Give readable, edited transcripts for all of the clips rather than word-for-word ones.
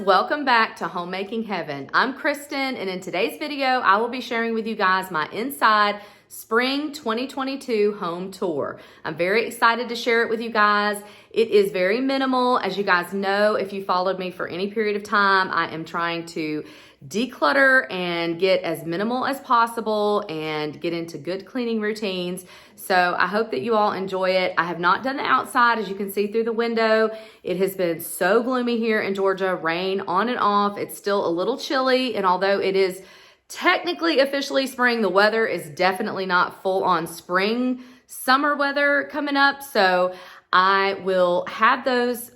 welcome back to Homemaking Heaven. I'm Kristen, and in today's video, I will be sharing with you guys my inside spring 2022 home tour. I'm very excited to share it with you guys. It is very minimal. As you guys know, if you followed me for any period of time, I am trying to declutter and get as minimal as possible and get into good cleaning routines. So I hope that you all enjoy it. I have not done the outside, as you can see through the window. It has been so gloomy here in Georgia, rain on and off. It's still a little chilly, and although it is technically officially spring, the weather is definitely not full on spring, summer weather coming up. So I will have those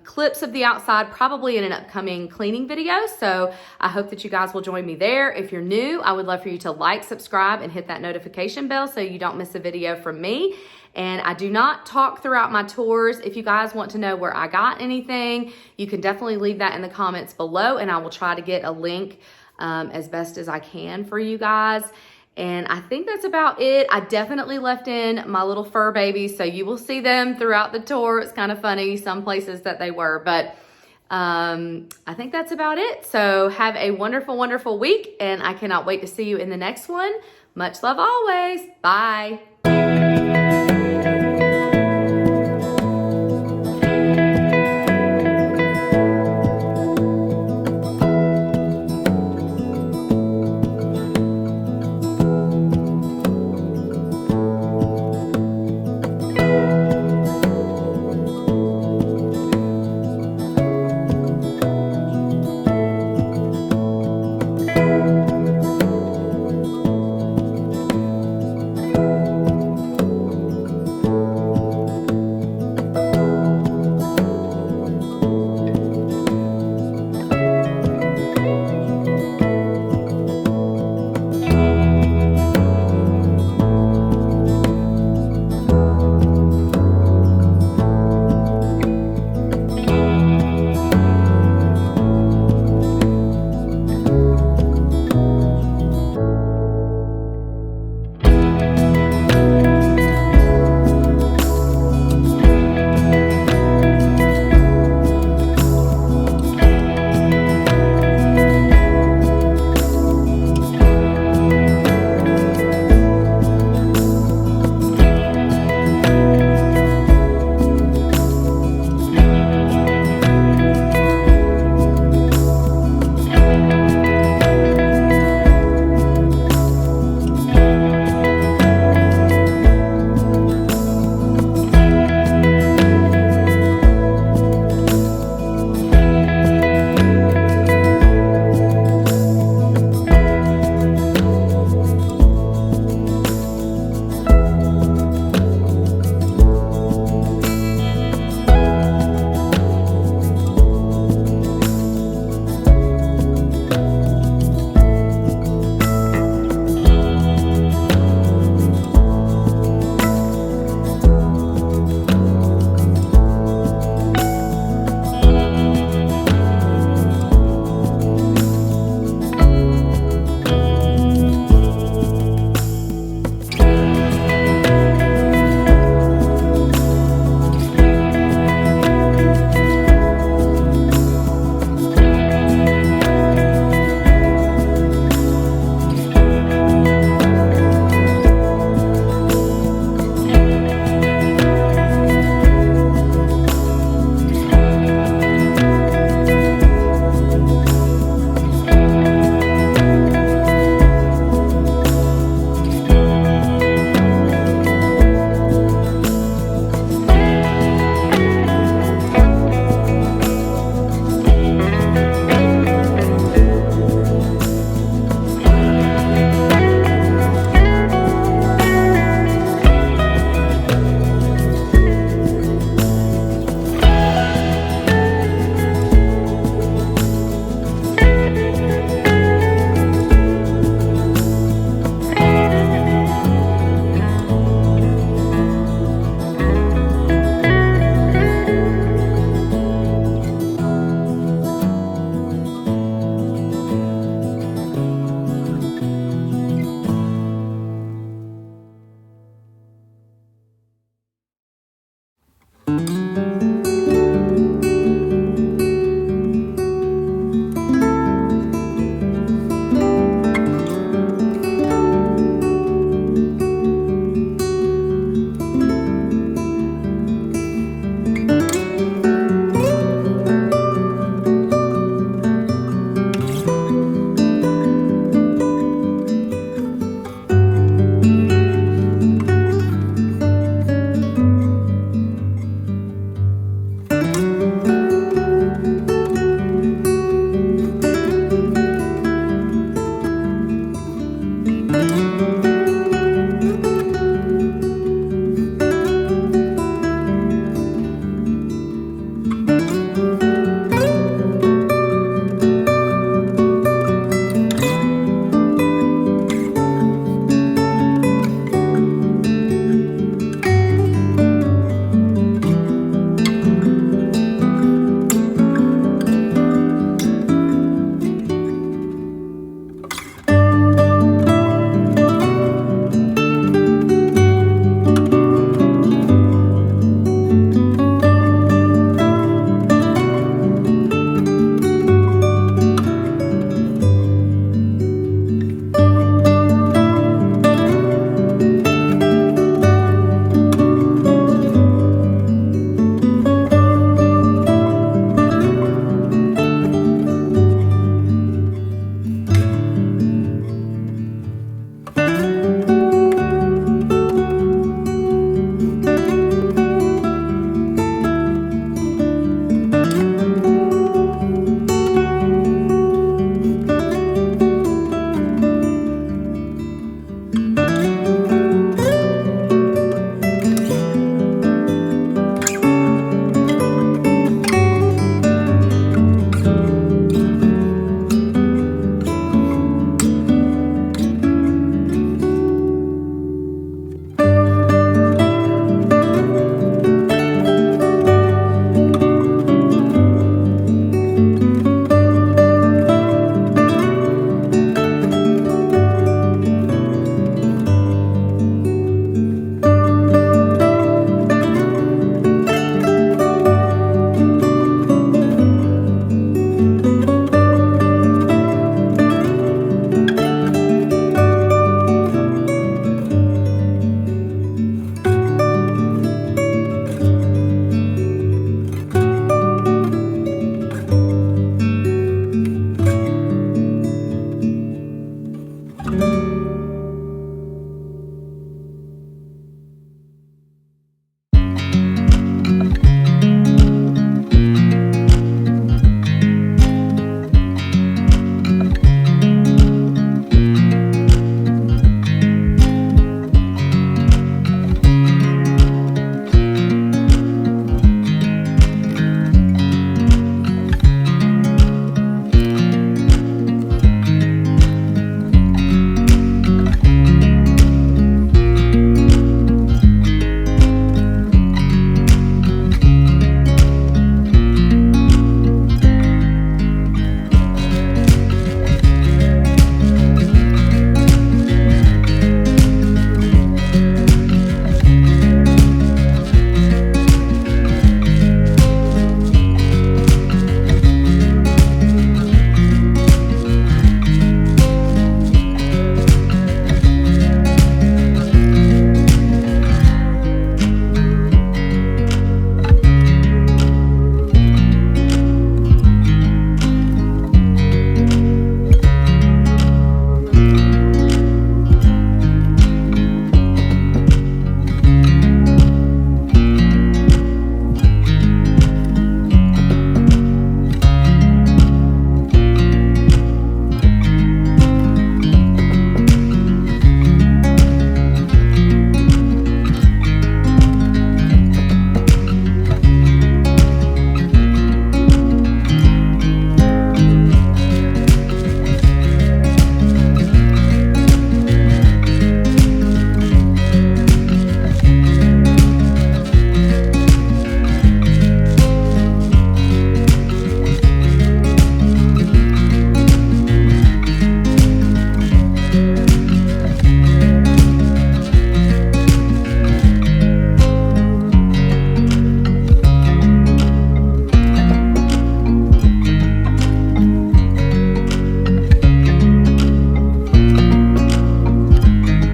clips of the outside probably in an upcoming cleaning video. So I hope that you guys will join me there. If you're new, I would love for you to like, subscribe, and hit that notification bell so you don't miss a video from me. And I do not talk throughout my tours. If you guys want to know where I got anything, you can definitely leave that in the comments below, and I will try to get a link as best as I can for you guys. And I think that's about it. I definitely left in my little fur babies, so you will see them throughout the tour. It's kind of funny, some places that they were, but I think that's about it. So have a wonderful, wonderful week, and I cannot wait to see you in the next one. Much love always. Bye.